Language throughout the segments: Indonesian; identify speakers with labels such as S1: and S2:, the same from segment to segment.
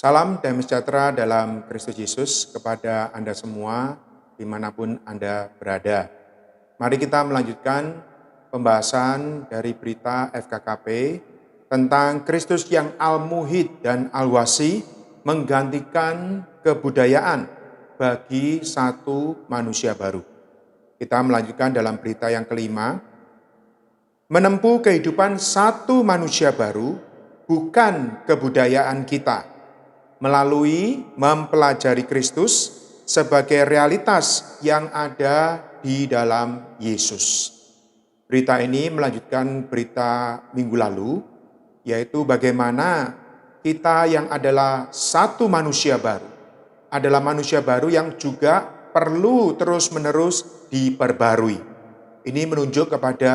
S1: Salam damai sejahtera dalam Kristus Yesus kepada Anda semua dimanapun Anda berada. Mari kita melanjutkan pembahasan dari berita FKKP tentang Kristus yang al-muhid dan al-wasi menggantikan kebudayaan bagi satu manusia baru. Kita melanjutkan dalam berita yang kelima, menempuh kehidupan satu manusia baru bukan kebudayaan kita, melalui mempelajari Kristus sebagai realitas yang ada di dalam Yesus. Berita ini melanjutkan berita minggu lalu, yaitu bagaimana kita yang adalah satu manusia baru, adalah manusia baru yang juga perlu terus-menerus diperbarui. Ini menunjuk kepada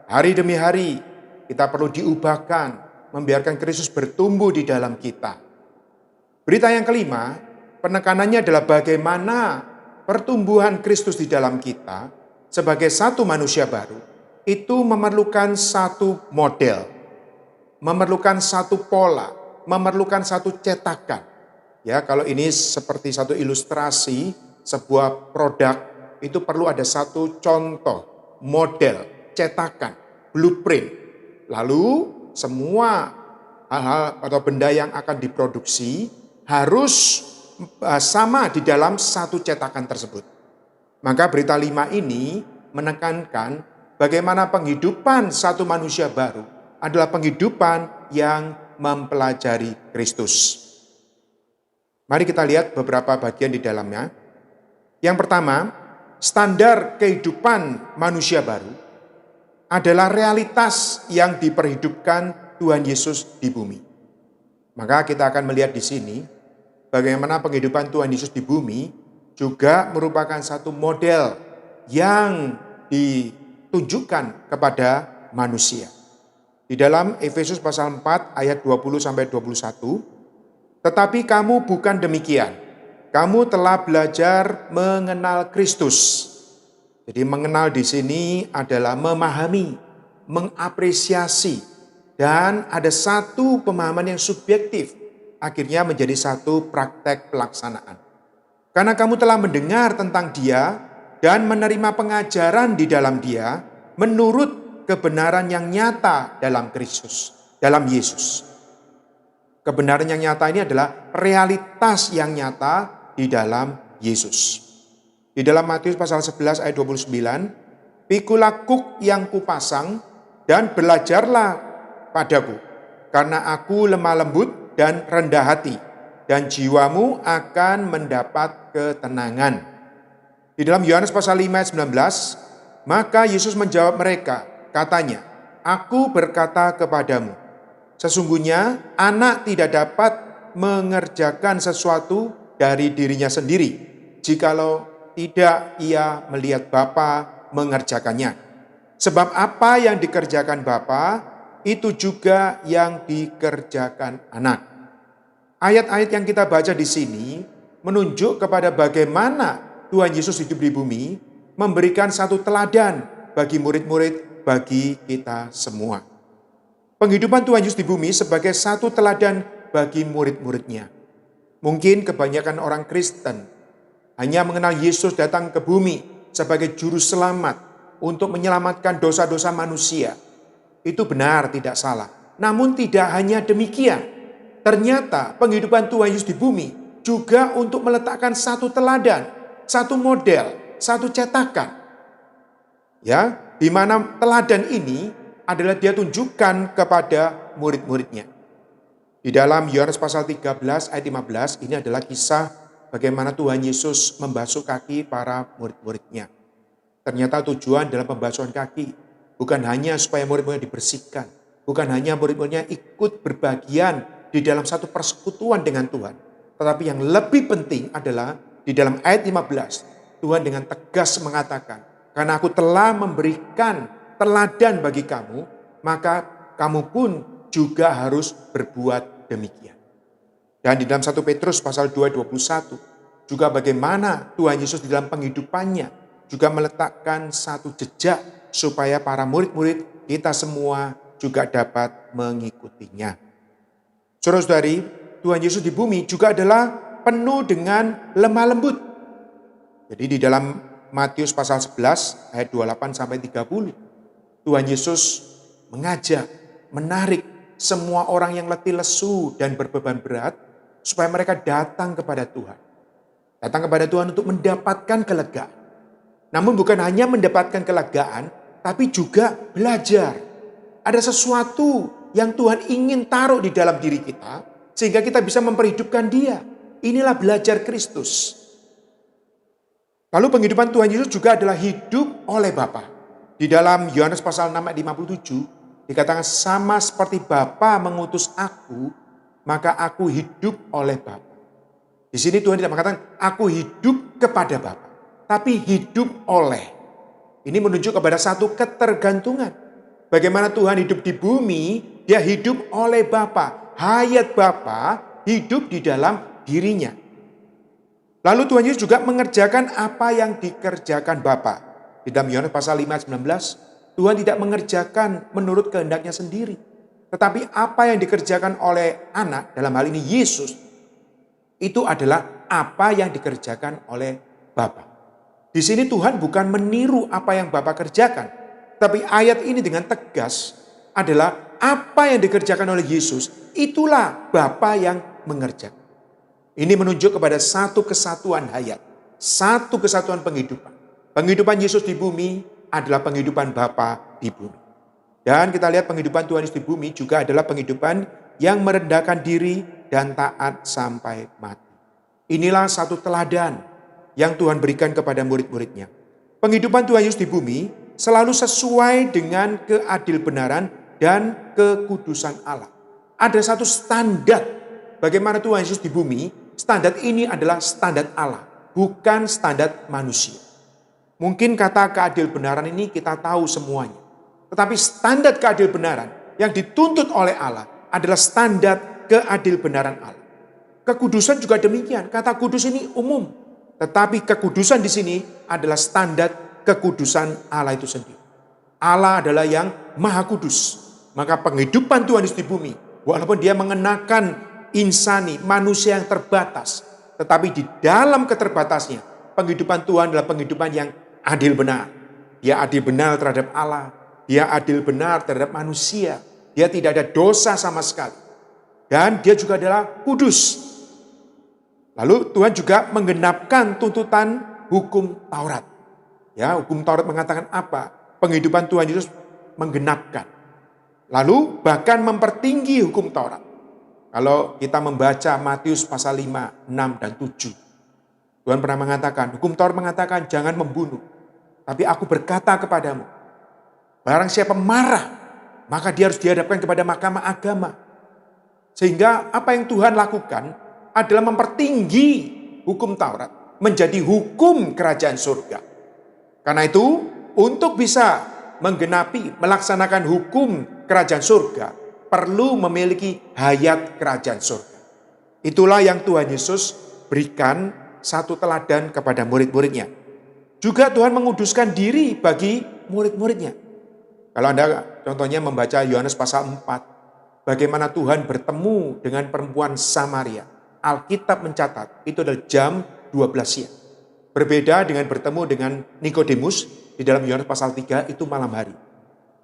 S1: hari demi hari kita perlu diubahkan, membiarkan Kristus bertumbuh di dalam kita. Berita yang kelima, penekanannya adalah bagaimana pertumbuhan Kristus di dalam kita sebagai satu manusia baru itu memerlukan satu model, memerlukan satu pola, memerlukan satu cetakan. Ya, kalau ini seperti satu ilustrasi sebuah produk itu perlu ada satu contoh, model, cetakan, blueprint. Lalu semua hal-hal atau benda yang akan diproduksi harus sama di dalam satu cetakan tersebut. Maka berita 5 ini menekankan bagaimana penghidupan satu manusia baru adalah penghidupan yang mempelajari Kristus. Mari kita lihat beberapa bagian di dalamnya. Yang pertama, standar kehidupan manusia baru adalah realitas yang diperhidupkan Tuhan Yesus di bumi. Maka kita akan melihat di sini bagaimana penghidupan Tuhan Yesus di bumi juga merupakan satu model yang ditunjukkan kepada manusia. Di dalam Efesus pasal 4 ayat 20-21, tetapi kamu bukan demikian. Kamu telah belajar mengenal Kristus. Jadi mengenal di sini adalah memahami, mengapresiasi, dan ada satu pemahaman yang subjektif, akhirnya menjadi satu praktek pelaksanaan. Karena kamu telah mendengar tentang Dia dan menerima pengajaran di dalam Dia menurut kebenaran yang nyata dalam Kristus, dalam Yesus. Kebenaran yang nyata ini adalah realitas yang nyata di dalam Yesus. Di dalam Matius pasal 11 ayat 29, pikulah kuk yang kupasang dan belajarlah padaku, karena aku lemah lembut dan rendah hati, dan jiwamu akan mendapat ketenangan. Di dalam Yohanes pasal 5 ayat 19, maka Yesus menjawab mereka, katanya, aku berkata kepadamu, sesungguhnya anak tidak dapat mengerjakan sesuatu dari dirinya sendiri, jikalau tidak ia melihat Bapa mengerjakannya. Sebab apa yang dikerjakan Bapa, itu juga yang dikerjakan anak. Ayat-ayat yang kita baca di sini menunjuk kepada bagaimana Tuhan Yesus hidup di bumi, memberikan satu teladan bagi murid-murid, bagi kita semua. Penghidupan Tuhan Yesus di bumi sebagai satu teladan bagi murid-muridnya. Mungkin kebanyakan orang Kristen hanya mengenal Yesus datang ke bumi sebagai juru selamat untuk menyelamatkan dosa-dosa manusia. Itu benar, tidak salah. Namun tidak hanya demikian. Ternyata penghidupan Tuhan Yesus di bumi juga untuk meletakkan satu teladan, satu model, satu cetakan. Ya, di mana teladan ini adalah dia tunjukkan kepada murid-muridnya. Di dalam Yohanes pasal 13 ayat 15 ini adalah kisah bagaimana Tuhan Yesus membasuh kaki para murid-muridnya. Ternyata tujuan dalam pembasuhan kaki bukan hanya supaya murid-muridnya dibersihkan, bukan hanya murid-muridnya ikut berbagian di dalam satu persekutuan dengan Tuhan. Tetapi yang lebih penting adalah di dalam ayat 15, Tuhan dengan tegas mengatakan, karena aku telah memberikan teladan bagi kamu, maka kamu pun juga harus berbuat demikian. Dan di dalam 1 Petrus pasal 2:21, juga bagaimana Tuhan Yesus di dalam penghidupannya juga meletakkan satu jejak supaya para murid-murid kita semua juga dapat mengikutinya. Saudara-saudari, Tuhan Yesus di bumi juga adalah penuh dengan lemah lembut. Jadi di dalam Matius pasal 11 ayat 28 sampai 30, Tuhan Yesus mengajak, menarik semua orang yang letih lesu dan berbeban berat supaya mereka datang kepada Tuhan. Datang kepada Tuhan untuk mendapatkan kelegaan. Namun bukan hanya mendapatkan kelegaan, tapi juga belajar. Ada sesuatu yang Tuhan ingin taruh di dalam diri kita, sehingga kita bisa memperhidupkan Dia. Inilah belajar Kristus. Lalu penghidupan Tuhan Yesus juga adalah hidup oleh Bapa. Di dalam Yohanes pasal 6 ayat 57, dikatakan sama seperti Bapa mengutus aku, maka aku hidup oleh Bapa. Di sini Tuhan tidak mengatakan aku hidup kepada Bapa, tapi hidup oleh. Ini menunjuk kepada satu ketergantungan. Bagaimana Tuhan hidup di bumi, Dia hidup oleh Bapa. Hayat Bapa hidup di dalam dirinya. Lalu Tuhan Yesus juga mengerjakan apa yang dikerjakan Bapa. Di dalam Yohanes pasal 5 ayat 19, Tuhan tidak mengerjakan menurut kehendaknya sendiri. Tetapi apa yang dikerjakan oleh anak, dalam hal ini Yesus, itu adalah apa yang dikerjakan oleh Bapa. Di sini Tuhan bukan meniru apa yang Bapa kerjakan. Tapi ayat ini dengan tegas adalah apa yang dikerjakan oleh Yesus, itulah Bapa yang mengerjakan. Ini menunjuk kepada satu kesatuan hayat, satu kesatuan penghidupan. Penghidupan Yesus di bumi adalah penghidupan Bapa di bumi. Dan kita lihat penghidupan Tuhan Yesus di bumi juga adalah penghidupan yang merendahkan diri dan taat sampai mati. Inilah satu teladan yang Tuhan berikan kepada murid-muridnya. Penghidupan Tuhan Yesus di bumi selalu sesuai dengan keadilbenaran dan kekudusan Allah. Ada satu standar bagaimana Tuhan Yesus di bumi. Standar ini adalah standar Allah, bukan standar manusia. Mungkin kata keadilbenaran ini kita tahu semuanya. Tetapi standar keadilbenaran yang dituntut oleh Allah adalah standar keadilbenaran Allah. Kekudusan juga demikian. Kata kudus ini umum. Tetapi kekudusan di sini adalah standar kekudusan Allah itu sendiri. Allah adalah yang maha kudus. Maka penghidupan Tuhan Yesus di bumi, walaupun Dia mengenakan insani, manusia yang terbatas, tetapi di dalam keterbatasnya, penghidupan Tuhan adalah penghidupan yang adil benar. Dia adil benar terhadap Allah. Dia adil benar terhadap manusia. Dia tidak ada dosa sama sekali. Dan Dia juga adalah kudus. Lalu Tuhan juga menggenapkan tuntutan hukum Taurat. Ya, hukum Taurat mengatakan apa? Penghidupan Tuhan Yesus menggenapkan. Lalu bahkan mempertinggi hukum Taurat. Kalau kita membaca Matius pasal 5, 6, dan 7. Tuhan pernah mengatakan, hukum Taurat mengatakan jangan membunuh. Tapi aku berkata kepadamu, barang siapa marah, maka dia harus dihadapkan kepada mahkamah agama. Sehingga apa yang Tuhan lakukan adalah mempertinggi hukum Taurat menjadi hukum kerajaan surga. Karena itu, untuk bisa menggenapi, melaksanakan hukum kerajaan surga, perlu memiliki hayat kerajaan surga. Itulah yang Tuhan Yesus berikan satu teladan kepada murid-muridnya. Juga Tuhan menguduskan diri bagi murid-muridnya. Kalau Anda contohnya membaca Yohanes pasal 4, bagaimana Tuhan bertemu dengan perempuan Samaria. Alkitab mencatat itu adalah jam 12 siang. Berbeda dengan bertemu dengan Nikodemus di dalam Yohanes pasal 3 itu malam hari.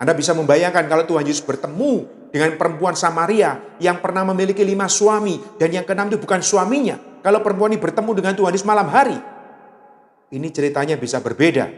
S1: Anda bisa membayangkan kalau Tuhan Yesus bertemu dengan perempuan Samaria yang pernah memiliki 5 suami dan yang ke-6 itu bukan suaminya. Kalau perempuan ini bertemu dengan Tuhan Yesus malam hari, ini ceritanya bisa berbeda.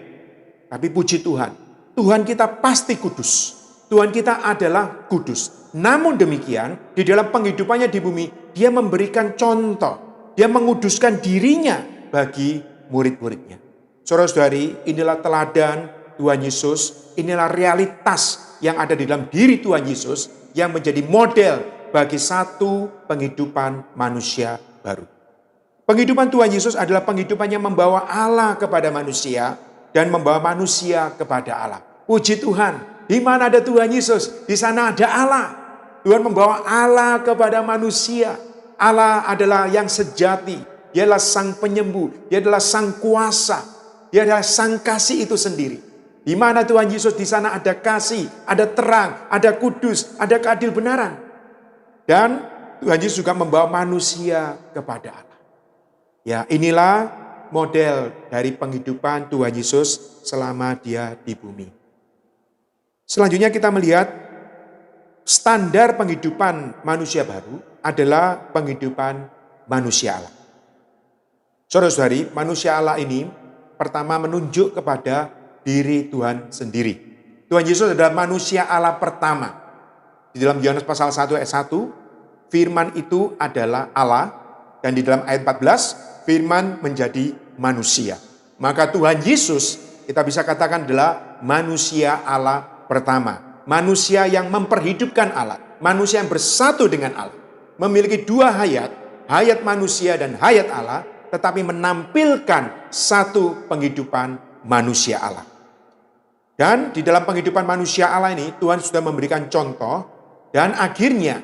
S1: Tapi puji Tuhan, Tuhan kita pasti kudus. Tuhan kita adalah kudus. Namun demikian, di dalam penghidupannya di bumi, Dia memberikan contoh. Dia menguduskan dirinya bagi murid-muridnya. Saudara-saudari, inilah teladan Tuhan Yesus. Inilah realitas yang ada di dalam diri Tuhan Yesus yang menjadi model bagi satu penghidupan manusia baru. Penghidupan Tuhan Yesus adalah penghidupan yang membawa Allah kepada manusia dan membawa manusia kepada Allah. Puji Tuhan, di mana ada Tuhan Yesus, di sana ada Allah. Tuhan membawa Allah kepada manusia. Allah adalah yang sejati. Dia adalah sang penyembuh. Dia adalah sang kuasa. Dia adalah sang kasih itu sendiri. Di mana Tuhan Yesus, di sana ada kasih, ada terang, ada kudus, ada keadilbenaran. Dan Tuhan Yesus juga membawa manusia kepada Allah. Ya, inilah model dari penghidupan Tuhan Yesus selama dia di bumi. Selanjutnya kita melihat standar penghidupan manusia baru adalah penghidupan manusia Allah. Saudara-saudari, manusia Allah ini pertama menunjuk kepada diri Tuhan sendiri. Tuhan Yesus adalah manusia Allah pertama. Di dalam Yohanes pasal 1 ayat 1, firman itu adalah Allah. Dan di dalam ayat 14, firman menjadi manusia. Maka Tuhan Yesus kita bisa katakan adalah manusia Allah pertama. Manusia yang memperhidupkan Allah. Manusia yang bersatu dengan Allah. Memiliki dua hayat. Hayat manusia dan hayat Allah. Tetapi menampilkan satu penghidupan manusia Allah. Dan di dalam penghidupan manusia Allah ini Tuhan sudah memberikan contoh. Dan akhirnya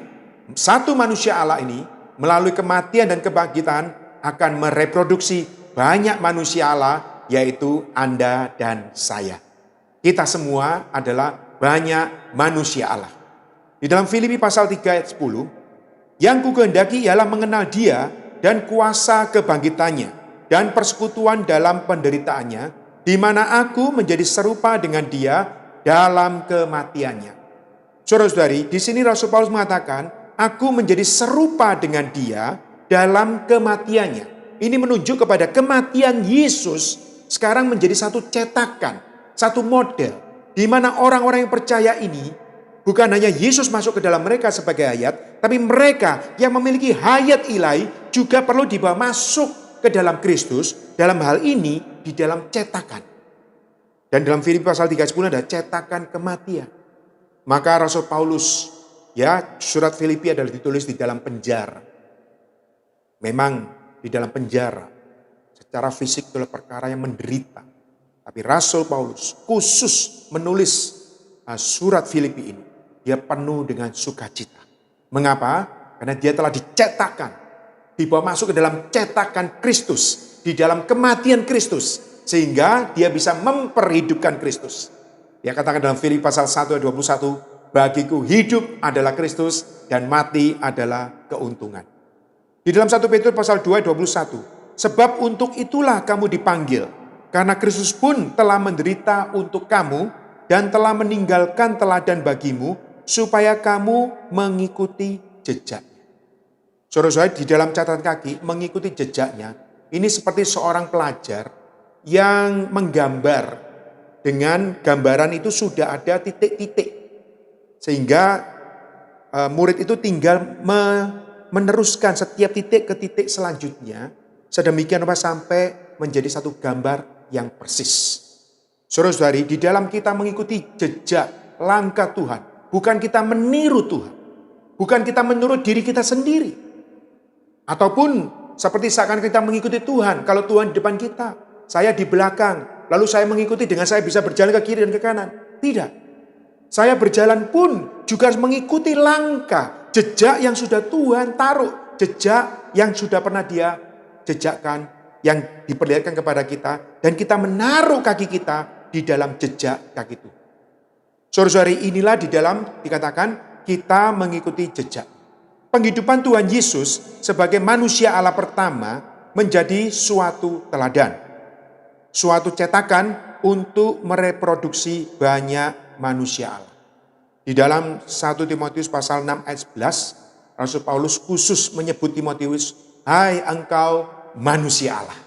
S1: satu manusia Allah ini melalui kematian dan kebangkitan akan mereproduksi banyak manusia Allah, yaitu Anda dan saya. Kita semua adalah banyak manusia Allah. Di dalam Filipi pasal 3 ayat 10, yang kukehendaki ialah mengenal Dia dan kuasa kebangkitannya dan persekutuan dalam penderitaannya, di mana aku menjadi serupa dengan Dia dalam kematiannya. Saudara-saudari, di sini Rasul Paulus mengatakan, aku menjadi serupa dengan Dia dalam kematiannya. Ini menunjuk kepada kematian Yesus sekarang menjadi satu cetakan, satu model, di mana orang-orang yang percaya ini bukan hanya Yesus masuk ke dalam mereka sebagai hayat, tapi mereka yang memiliki hayat ilahi juga perlu dibawa masuk ke dalam Kristus. Dalam hal ini di dalam cetakan. Dan dalam Filipi pasal 3:10 ada cetakan kematian. Maka Rasul Paulus, ya, surat Filipi adalah ditulis di dalam penjara. Memang di dalam penjara secara fisik itulah perkara yang menderita. Tapi Rasul Paulus khusus menulis surat Filipi ini. Dia penuh dengan sukacita. Mengapa? Karena dia telah dicetakkan. Dibawa masuk ke dalam cetakan Kristus. Di dalam kematian Kristus. Sehingga dia bisa memperhidupkan Kristus. Dia katakan dalam Filipi pasal 1 ayat 21, bagiku hidup adalah Kristus dan mati adalah keuntungan. Di dalam 1 Petrus pasal 2 ayat 21, sebab untuk itulah kamu dipanggil, karena Kristus pun telah menderita untuk kamu dan telah meninggalkan teladan bagimu, supaya kamu mengikuti jejaknya. Saudara-saudara, di dalam catatan kaki, mengikuti jejaknya, ini seperti seorang pelajar yang menggambar. Dengan gambaran itu sudah ada titik-titik. Sehingga murid itu tinggal meneruskan setiap titik ke titik selanjutnya. Sedemikian rupa sampai menjadi satu gambar yang persis. Saudara-saudari, di dalam kita mengikuti jejak langkah Tuhan. Bukan kita meniru Tuhan. Bukan kita menurut diri kita sendiri. Ataupun seperti seakan kita mengikuti Tuhan. Kalau Tuhan di depan kita, saya di belakang. Lalu saya mengikuti dengan saya bisa berjalan ke kiri dan ke kanan. Tidak. Saya berjalan pun juga harus mengikuti langkah. Jejak yang sudah Tuhan taruh. Jejak yang sudah pernah Dia jejakkan. Yang diperlihatkan kepada kita. Dan kita menaruh kaki kita di dalam jejak kaki itu. Saudara-saudari, inilah di dalam dikatakan kita mengikuti jejak. Penghidupan Tuhan Yesus sebagai manusia Allah pertama menjadi suatu teladan. Suatu cetakan untuk mereproduksi banyak manusia Allah. Di dalam 1 Timotius pasal 6 ayat 11, Rasul Paulus khusus menyebut Timotius, hai engkau manusia Allah.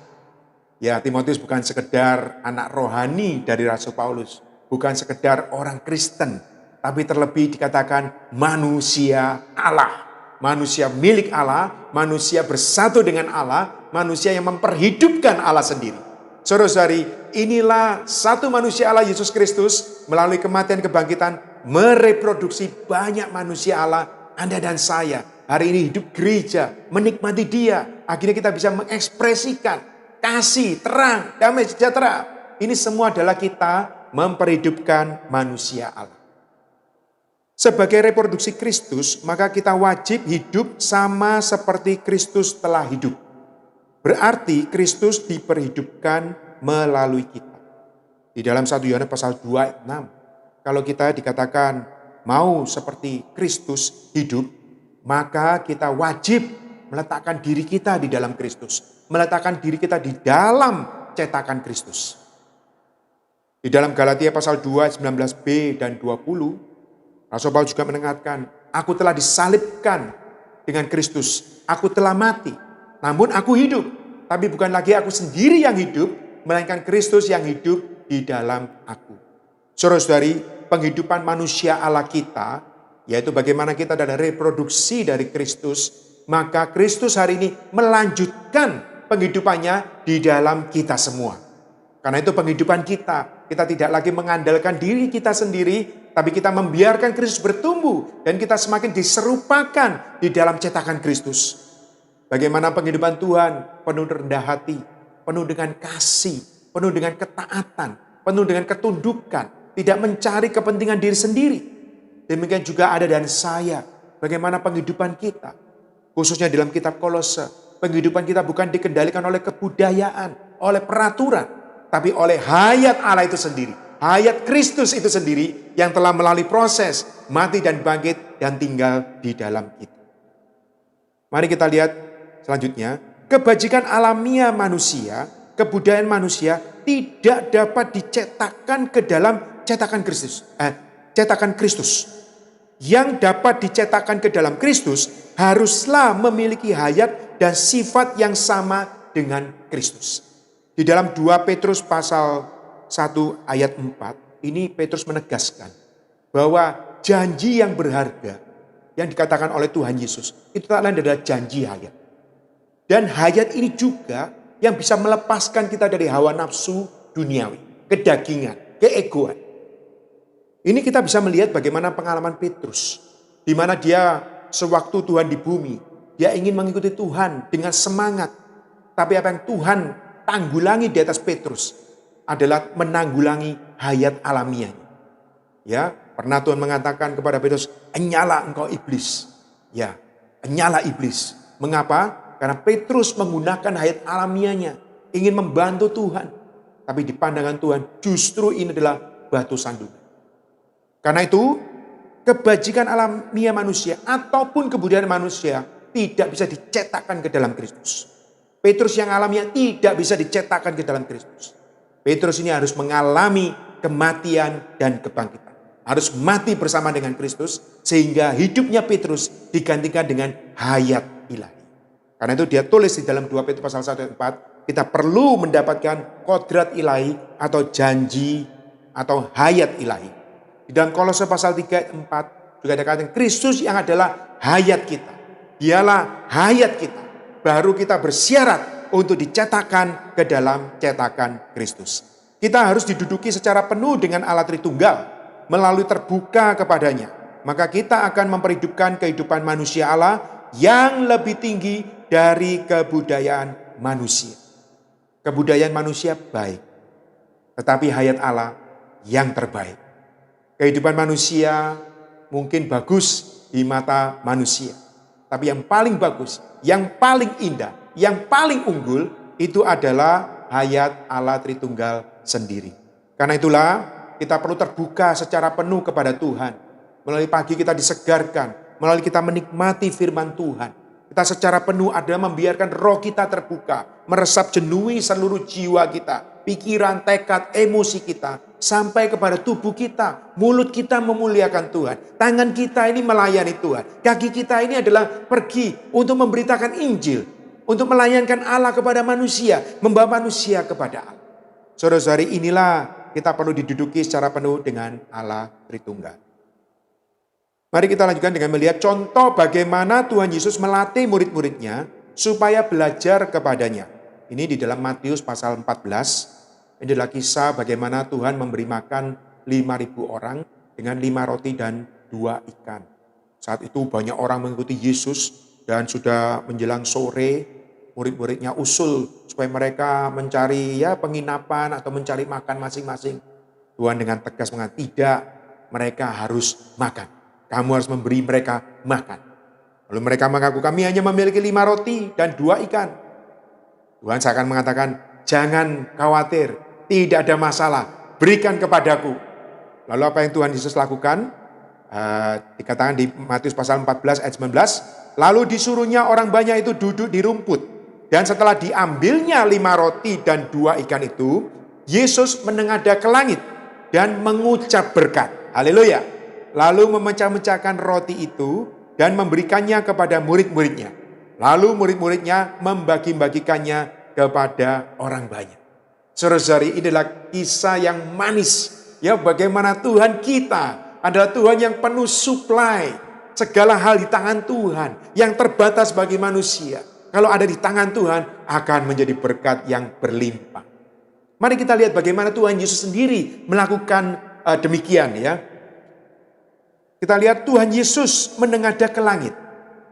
S1: Ya, Timotius bukan sekedar anak rohani dari Rasul Paulus. Bukan sekedar orang Kristen. Tapi terlebih dikatakan manusia Allah. Manusia milik Allah, manusia bersatu dengan Allah, manusia yang memperhidupkan Allah sendiri. Saudara-saudari, inilah satu manusia Allah Yesus Kristus melalui kematian kebangkitan mereproduksi banyak manusia Allah, Anda dan saya. Hari ini hidup gereja, menikmati Dia. Akhirnya kita bisa mengekspresikan kasih, terang, damai, sejahtera. Ini semua adalah kita memperhidupkan manusia Allah. Sebagai reproduksi Kristus, maka kita wajib hidup sama seperti Kristus telah hidup. Berarti Kristus diperhidupkan melalui kita. Di dalam 1 Yohanes pasal 2 ayat 6. Kalau kita dikatakan mau seperti Kristus hidup, maka kita wajib meletakkan diri kita di dalam Kristus. Meletakkan diri kita di dalam cetakan Kristus. Di dalam Galatia pasal 2, 19b dan 20, Rasul Paulus juga mengingatkan, aku telah disalibkan dengan Kristus. Aku telah mati, namun aku hidup. Tapi bukan lagi aku sendiri yang hidup, melainkan Kristus yang hidup di dalam aku. Saudara-saudari, penghidupan manusia Allah kita, yaitu bagaimana kita adalah reproduksi dari Kristus, maka Kristus hari ini melanjutkan penghidupannya di dalam kita semua. Karena itu penghidupan kita tidak lagi mengandalkan diri kita sendiri, tapi kita membiarkan Kristus bertumbuh dan kita semakin diserupakan di dalam cetakan Kristus. Bagaimana penghidupan Tuhan penuh rendah hati, penuh dengan kasih, penuh dengan ketaatan, penuh dengan ketundukan, tidak mencari kepentingan diri sendiri. Demikian juga ada dan saya, bagaimana penghidupan kita, khususnya dalam kitab Kolose, penghidupan kita bukan dikendalikan oleh kebudayaan, oleh peraturan, tapi oleh hayat Allah itu sendiri. Hayat Kristus itu sendiri yang telah melalui proses mati dan bangkit dan tinggal di dalam kita. Mari kita lihat selanjutnya. Kebajikan alamiah manusia, kebudayaan manusia tidak dapat dicetakkan ke dalam cetakan Kristus. Cetakan Kristus. Yang dapat dicetakkan ke dalam Kristus haruslah memiliki hayat dan sifat yang sama dengan Kristus. Di dalam 2 Petrus pasal 1 ayat 4, ini Petrus menegaskan bahwa janji yang berharga yang dikatakan oleh Tuhan Yesus itu adalah janji hayat. Dan hayat ini juga yang bisa melepaskan kita dari hawa nafsu duniawi, kedagingan, keegoan. Ini kita bisa melihat bagaimana pengalaman Petrus, di mana dia sewaktu Tuhan di bumi, dia ingin mengikuti Tuhan dengan semangat. Tapi apa yang Tuhan tanggulangi di atas Petrus adalah menanggulangi hayat alamiahnya. Ya, pernah Tuhan mengatakan kepada Petrus, "Enyala engkau iblis." Ya, enyala iblis. Mengapa? Karena Petrus menggunakan hayat alamiahnya, ingin membantu Tuhan. Tapi di pandangan Tuhan justru ini adalah batu sandungan. Karena itu, kebajikan alamiah manusia ataupun kebudayaan manusia tidak bisa dicetakkan ke dalam Kristus. Petrus yang alamiah tidak bisa dicetakkan ke dalam Kristus. Petrus ini harus mengalami kematian dan kebangkitan. Harus mati bersama dengan Kristus sehingga hidupnya Petrus digantikan dengan hayat ilahi. Karena itu dia tulis di dalam 2 Petrus pasal 1 ayat 4, kita perlu mendapatkan kodrat ilahi atau janji atau hayat ilahi. Di dalam Kolose pasal 3 ayat 4 juga dikatakan Kristus yang adalah hayat kita. Dialah hayat kita. Baru kita bersyarat untuk dicetakkan ke dalam cetakan Kristus. Kita harus diduduki secara penuh dengan Allah Tritunggal melalui terbuka kepadanya. Maka kita akan memperhidupkan kehidupan manusia Allah yang lebih tinggi dari kebudayaan manusia. Kebudayaan manusia baik, tetapi hayat Allah yang terbaik. Kehidupan manusia mungkin bagus di mata manusia, tapi yang paling bagus, yang paling indah, yang paling unggul itu adalah hayat Allah Tritunggal sendiri. Karena itulah kita perlu terbuka secara penuh kepada Tuhan. Melalui pagi kita disegarkan, melalui kita menikmati firman Tuhan. Kita secara penuh adalah membiarkan roh kita terbuka, meresap jenuhi seluruh jiwa kita, pikiran, tekad, emosi kita, sampai kepada tubuh kita. Mulut kita memuliakan Tuhan, tangan kita ini melayani Tuhan, kaki kita ini adalah pergi untuk memberitakan Injil, untuk melayankan Allah kepada manusia, membawa manusia kepada Allah. Saudara-saudari, inilah kita perlu diduduki secara penuh dengan Allah Tritunggal. Mari kita lanjutkan dengan melihat contoh bagaimana Tuhan Yesus melatih murid-muridnya supaya belajar kepadanya. Ini di dalam Matius pasal 14. Ini adalah kisah bagaimana Tuhan memberi makan 5.000 orang dengan 5 roti dan 2 ikan. Saat itu banyak orang mengikuti Yesus dan sudah menjelang sore murid-muridnya usul supaya mereka mencari penginapan atau mencari makan masing-masing. Tuhan dengan tegas mengatakan, tidak, mereka harus makan. Kamu harus memberi mereka makan. Lalu mereka mengaku, kami hanya memiliki 5 roti dan 2 ikan. Tuhan seakan mengatakan, jangan khawatir, tidak ada masalah, berikan kepadaku. Lalu apa yang Tuhan Yesus lakukan? Dikatakan di Matius pasal 14 ayat 19, Lalu disuruhnya orang banyak itu duduk di rumput. Dan setelah diambilnya 5 roti dan 2 ikan itu, Yesus menengadah ke langit dan mengucap berkat. Haleluya. Lalu memecah-mecahkan roti itu dan memberikannya kepada murid-muridnya. Lalu murid-muridnya membagi-bagikannya kepada orang banyak. Saudara-saudari, ini adalah kisah yang manis. Ya, bagaimana Tuhan kita adalah Tuhan yang penuh supply. Segala hal di tangan Tuhan. Yang terbatas bagi manusia, kalau ada di tangan Tuhan, akan menjadi berkat yang berlimpah. Mari kita lihat bagaimana Tuhan Yesus sendiri melakukan demikian ya. Kita lihat Tuhan Yesus menengadah ke langit.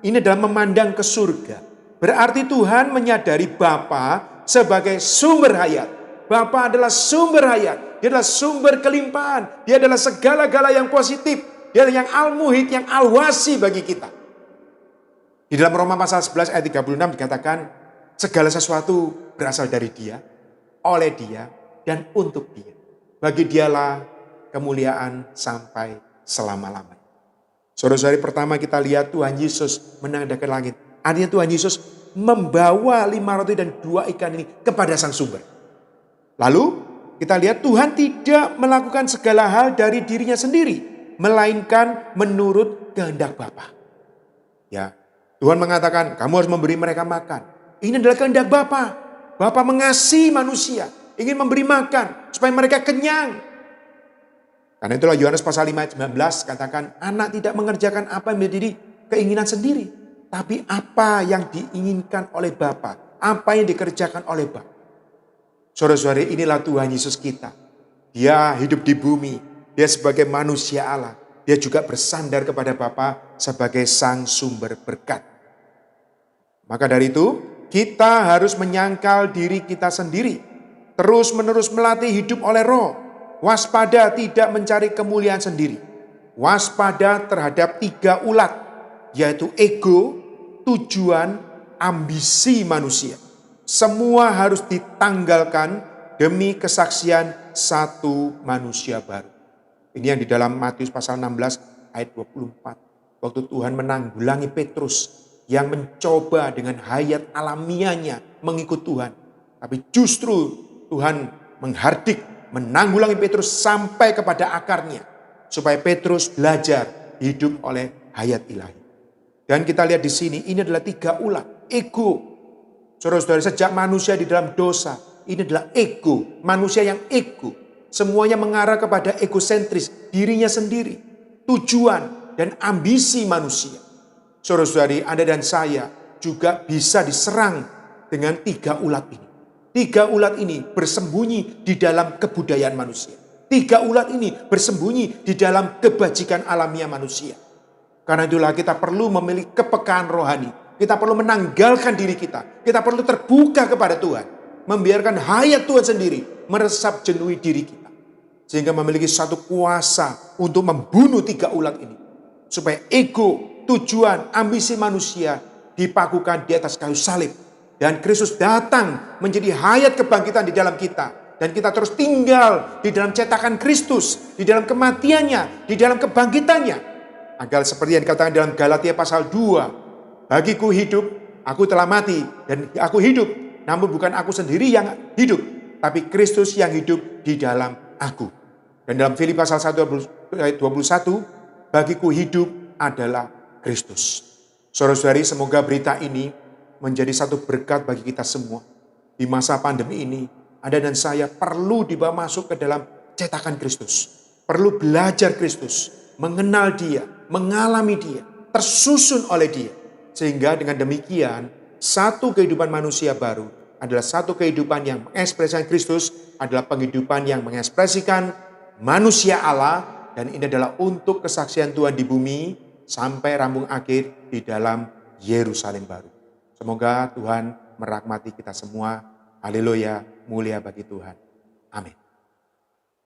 S1: Ini adalah memandang ke surga. Berarti Tuhan menyadari Bapa sebagai sumber hayat. Bapa adalah sumber hayat. Dia adalah sumber kelimpahan. Dia adalah segala-gala yang positif. Dia adalah yang al-muhit, yang al-wasi bagi kita. Di dalam Roma pasal 11 ayat 36 dikatakan, segala sesuatu berasal dari Dia, oleh Dia, dan untuk Dia. Bagi Dialah kemuliaan sampai selama-lamanya. Saudara-saudari, pertama kita lihat Tuhan Yesus menengadah ke langit. Artinya Tuhan Yesus membawa 5 roti dan 2 ikan ini kepada sang sumber. Lalu kita lihat Tuhan tidak melakukan segala hal dari dirinya sendiri, melainkan menurut kehendak Bapa. Ya, Tuhan mengatakan kamu harus memberi mereka makan. Ini adalah kehendak Bapa. Bapa mengasihi manusia, ingin memberi makan supaya mereka kenyang. Karena itulah Yohanes pasal 5 ayat 19 katakan, anak tidak mengerjakan apa yang menjadi keinginan sendiri, tapi apa yang diinginkan oleh Bapa, apa yang dikerjakan oleh Bapa. Saudara-saudari, inilah Tuhan Yesus kita. Dia hidup di bumi. Dia sebagai manusia Allah. Dia juga bersandar kepada Bapa sebagai sang sumber berkat. Maka dari itu, kita harus menyangkal diri kita sendiri. Terus-menerus melatih hidup oleh Roh. Waspada tidak mencari kemuliaan sendiri. Waspada terhadap 3 ulat. Yaitu ego, tujuan, ambisi manusia. Semua harus ditanggalkan demi kesaksian satu manusia baru. Ini yang di dalam Matius pasal 16 ayat 24. Waktu Tuhan menanggulangi Petrus yang mencoba dengan hayat alamiahnya mengikut Tuhan. Tapi justru Tuhan menghardik, menanggulangi Petrus sampai kepada akarnya. Supaya Petrus belajar hidup oleh hayat ilahi. Dan kita lihat di sini, ini adalah 3 ulat. Ego. Saudara-saudara, sejak manusia di dalam dosa, ini adalah ego. Manusia yang ego. Semuanya mengarah kepada egosentris, dirinya sendiri, tujuan dan ambisi manusia. Saudara-saudari, Anda dan saya juga bisa diserang dengan 3 ulat ini. 3 ulat ini bersembunyi di dalam kebudayaan manusia. 3 ulat ini bersembunyi di dalam kebajikan alamiah manusia. Karena itulah kita perlu memiliki kepekaan rohani. Kita perlu menanggalkan diri kita. Kita perlu terbuka kepada Tuhan. Membiarkan hayat Tuhan sendiri meresap jenuhi diri kita. Sehingga memiliki satu kuasa untuk membunuh 3 ulat ini. Supaya ego, tujuan, ambisi manusia dipakukan di atas kayu salib. Dan Kristus datang menjadi hayat kebangkitan di dalam kita. Dan kita terus tinggal di dalam cetakan Kristus. Di dalam kematiannya, di dalam kebangkitannya. Agar seperti yang dikatakan dalam Galatia pasal 2. Bagiku hidup, aku telah mati. Dan aku hidup, namun bukan aku sendiri yang hidup. Tapi Kristus yang hidup di dalam aku. Dan dalam Filipi pasal 1 ayat 21, bagiku hidup adalah Kristus. Saudara-saudari, semoga berita ini menjadi satu berkat bagi kita semua. Di masa pandemi ini, Anda dan saya perlu dibawa masuk ke dalam cetakan Kristus. Perlu belajar Kristus, mengenal Dia, mengalami Dia, tersusun oleh Dia. Sehingga dengan demikian, satu kehidupan manusia baru adalah satu kehidupan yang mengekspresikan Kristus, adalah penghidupan yang mengekspresikan manusia Allah, dan ini adalah untuk kesaksian Tuhan di bumi sampai rambung akhir di dalam Yerusalem baru. Semoga Tuhan merahmati kita semua. Haleluya, mulia bagi Tuhan. Amin.